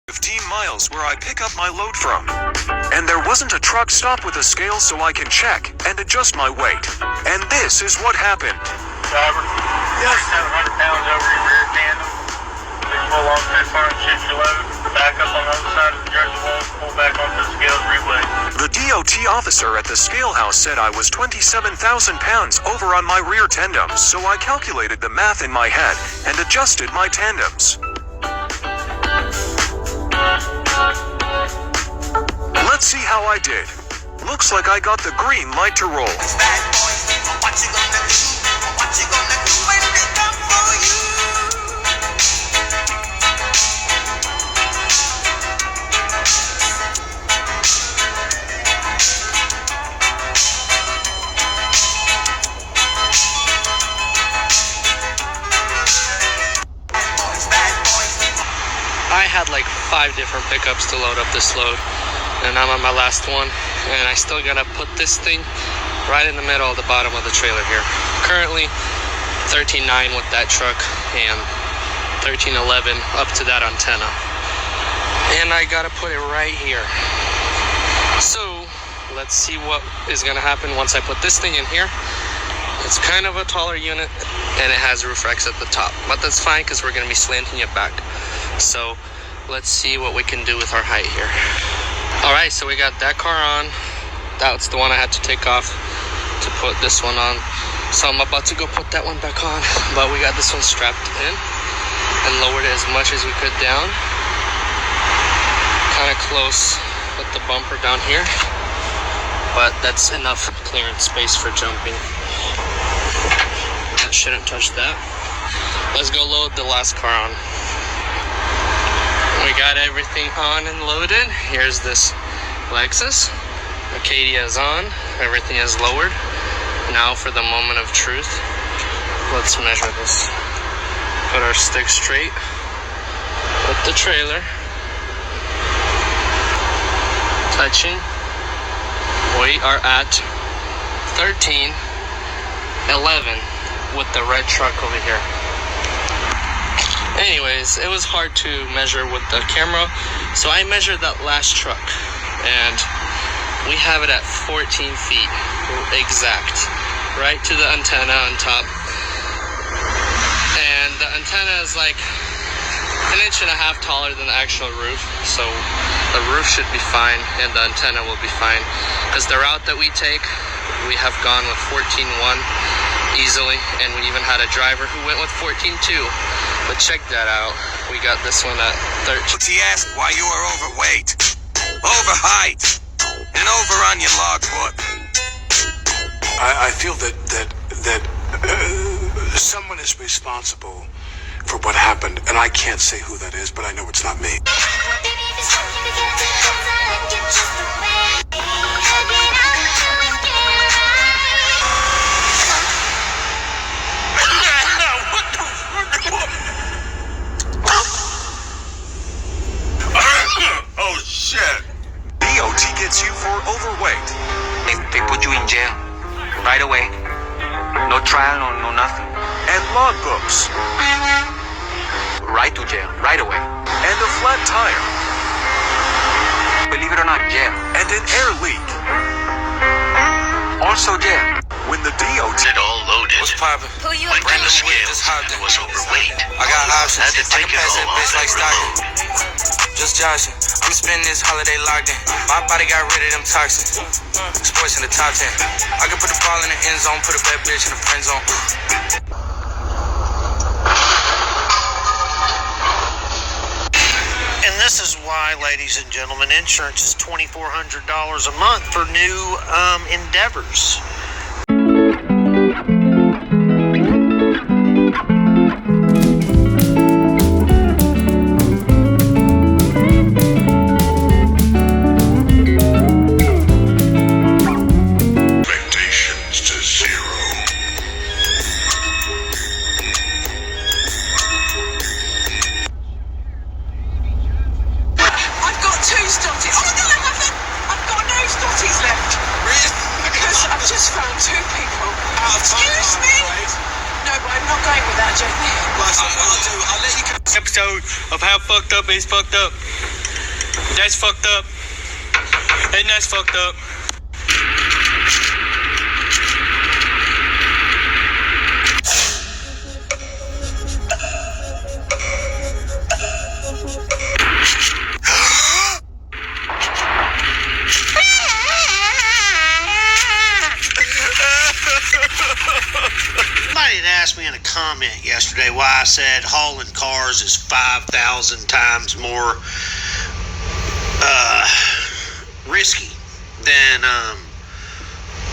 15 miles where I pick up my load from. And there wasn't a truck stop with a scale so I can check and adjust my weight. And this is what happened. Driver, Yes. 700 pounds over your rear tandem. Please pull on too far and shift your load. Back up on the other side of the jersey wall. Pull back onto the scales, reweigh. The DOT officer at the scale house said I was 27,000 pounds over on my rear tandems, so I calculated the math in my head and adjusted my tandems. Let's see how I did. Looks like I got the green light to roll. Bad boys, what you gonna do? What you gonna do when they come for you? Bad boys. I had like 5 different pickups to load up this load, and I'm on my last one, and I still gotta put this thing right in the middle of the bottom of the trailer here. Currently 13.9 with that truck and 13.11 up to that antenna, and I gotta put it right here. So let's see what is gonna happen once I put this thing in here. It's kind of a taller unit and it has roof racks at the top, but that's fine because we're gonna be slanting it back. So let's see what we can do with our height here. All right, so we got that car on. That's the one I had to take off to put this one on. So I'm about to go put that one back on, but we got this one strapped in and lowered it as much as we could down. Kind of close with the bumper down here, but that's enough clearance space for jumping. That shouldn't touch that. Let's go load the last car on. We got everything on and loaded. Here's this Lexus. Acadia is on. Everything is lowered. Now for the moment of truth. Let's measure this. Put our stick straight with the trailer. Touching. We are at 13.11 with the red truck over here. Anyways, it was hard to measure with the camera, so I measured that last truck, and we have it at 14 feet exact, right to the antenna on top. And the antenna is like 1.5 inches taller than the actual roof, so the roof should be fine and the antenna will be fine, because the route that we take, we have gone with 14.1 easily, and we even had a driver who went with 14.2. But check that out. We got this one at 13. He asked why you are overweight, over height, and over on your logbook. I feel that someone is responsible for what happened, and I can't say who that is, but I know it's not me. Oh shit! DOT gets you for overweight. They put you in jail right away. No trial, no nothing. And logbooks. Right to jail, right away. And a flat tire. Believe it or not, jail. And an air leak. Also jail. When the DOT It all loaded. What's poppin'? Went to the scales and was overweight. I got options. Had to take it I can pass all that off bitch like every Stockton. load. Just joshing. I'm spending this holiday locked in. My body got rid of them toxins. Sports in the top 10. I can put the ball in the end zone, put a bad bitch in the friend zone. And this is why, ladies and gentlemen, insurance is $2,400 a month for new endeavors. Expectations to zero. I've got 2 stotties. Oh no, I haven't. I've got no stotties left. Really? Because I've just found 2 people. Excuse me? No, but I'm not going with that, Jamie. I'll let you. Episode of How Fucked Up is Fucked Up. That's fucked up. And that's fucked up. Somebody had asked me in a comment yesterday why I said hauling cars is 5,000 times more risky than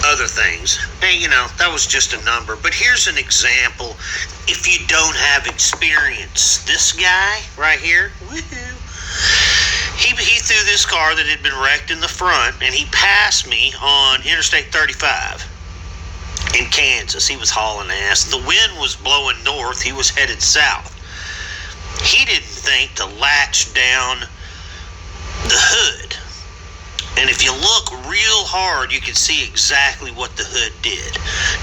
other things. Hey, you know, that was just a number. But here's an example. If you don't have experience, this guy right here, woohoo, he threw this car that had been wrecked in the front, and he passed me on Interstate 35 in Kansas. He was hauling ass. The wind was blowing north. He was headed south. He didn't think to latch down the hood. And if you look real hard, you can see exactly what the hood did.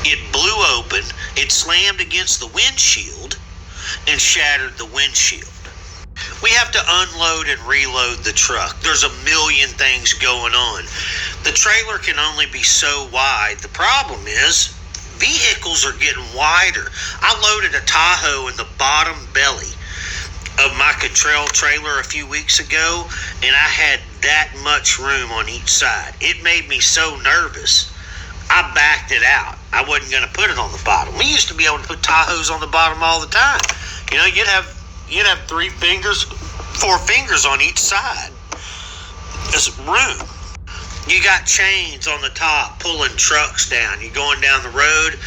It blew open, it slammed against the windshield, and shattered the windshield. We have to unload and reload the truck. There's a million things going on. The trailer can only be so wide. The problem is, vehicles are getting wider. I loaded a Tahoe in the bottom belly of my Cottrell trailer a few weeks ago, and I had that much room on each side. It made me so nervous, I backed it out. I wasn't going to put it on the bottom. We used to be able to put Tahoes on the bottom all the time. You know, you'd have 3 fingers, 4 fingers on each side. There's room. You got chains on the top pulling trucks down. You're going down the road,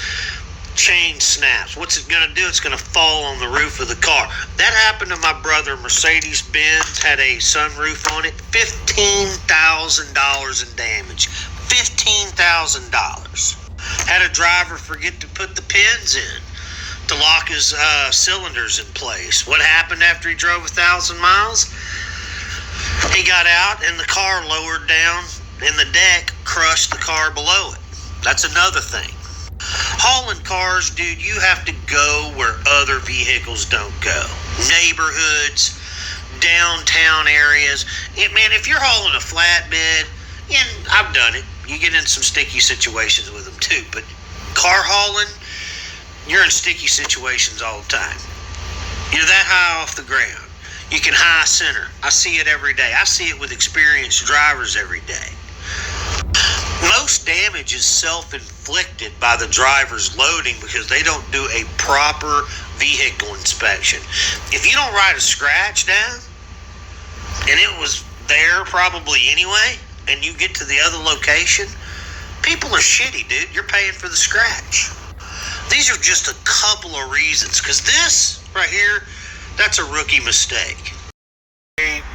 chain snaps. What's it going to do? It's going to fall on the roof of the car. That happened to my brother. Mercedes-Benz had a sunroof on it. $15,000 in damage. $15,000. Had a driver forget to put the pins in to lock his cylinders in place. What happened after he drove 1,000 miles? He got out and the car lowered down and the deck crushed the car below it. That's another thing. Hauling cars, dude, you have to go where other vehicles don't go. Neighborhoods, downtown areas. Man, if you're hauling a flatbed, and I've done it, you get in some sticky situations with them too, but car hauling, you're in sticky situations all the time. You're that high off the ground. You can high center. I see it every day. I see it with experienced drivers every day. Most damage is self-inflicted by the drivers loading because they don't do a proper vehicle inspection. If you don't write a scratch down, and it was there probably anyway, and you get to the other location, people are shitty, dude. You're paying for the scratch. These are just a couple of reasons, because this right here, that's a rookie mistake.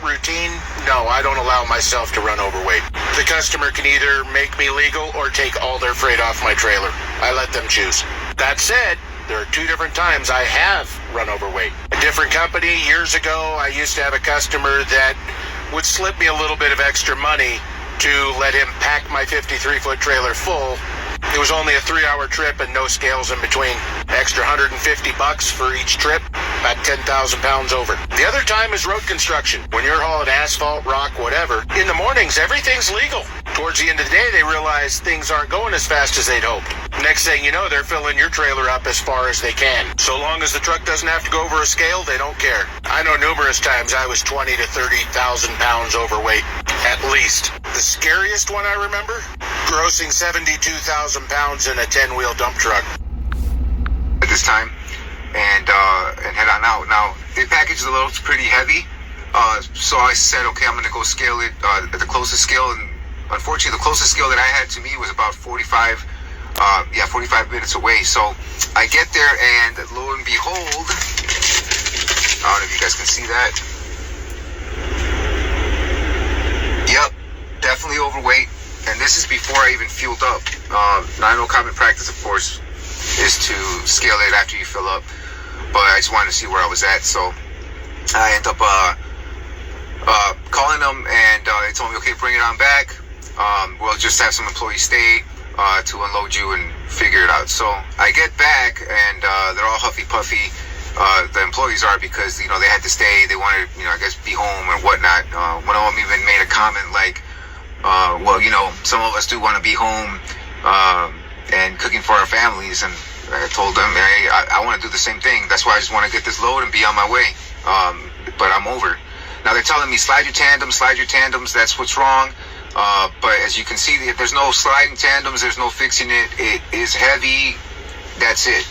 Routine? No, I don't allow myself to run overweight. The customer can either make me legal or take all their freight off my trailer. I let them choose. That said, there are 2 different times I have run overweight. A different company, years ago, I used to have a customer that would slip me a little bit of extra money to let him pack my 53-foot trailer full. It was only a 3-hour trip and no scales in between. Extra $150 for each trip, about 10,000 pounds over. The other time is road construction. When you're hauling asphalt, rock, whatever, in the mornings, everything's legal. Towards the end of the day, they realize things aren't going as fast as they'd hoped. Next thing you know, they're filling your trailer up as far as they can. So long as the truck doesn't have to go over a scale, they don't care. I know numerous times I was 20 to 30,000 pounds overweight, at least. The scariest one I remember, grossing 72,000 pounds in a 10-wheel dump truck. At this time, and head on out. Now, the package is a little pretty heavy, so I said, okay, I'm gonna go scale it at the closest scale, and unfortunately, the closest scale that I had to me was about 45 minutes away. So I get there, and lo and behold, I don't know if you guys can see that. Yep, definitely overweight, and this is before I even fueled up. I know common practice, of course, is to scale it after you fill up, but I just wanted to see where I was at, so I end up calling them, and they told me, okay, bring it on back. We'll just have some employees stay to unload you and figure it out. So I get back, and they're all huffy puffy, the employees are, because you know they had to stay. They wanted, you know, I guess be home and whatnot. One of them even made a comment like, "Well, you know, some of us do want to be home and cooking for our families." And I told them, "Hey, I want to do the same thing. That's why I just want to get this load and be on my way." But I'm over. Now they're telling me slide your tandems. That's what's wrong. But as you can see, there's no sliding tandems. There's no fixing it. It is heavy. That's it.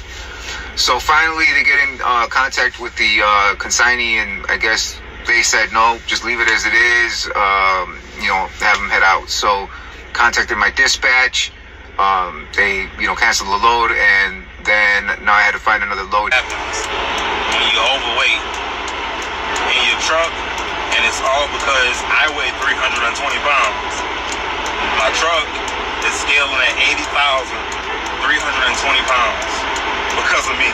So finally, they get in contact with the consignee, and I guess they said no, just leave it as it is. You know, have them head out. So contacted my dispatch. They, you know, canceled the load, and then now I had to find another load. When you're overweight in your truck, and it's all because I weigh 320 pounds. My truck is scaling at 80,320 pounds because of me.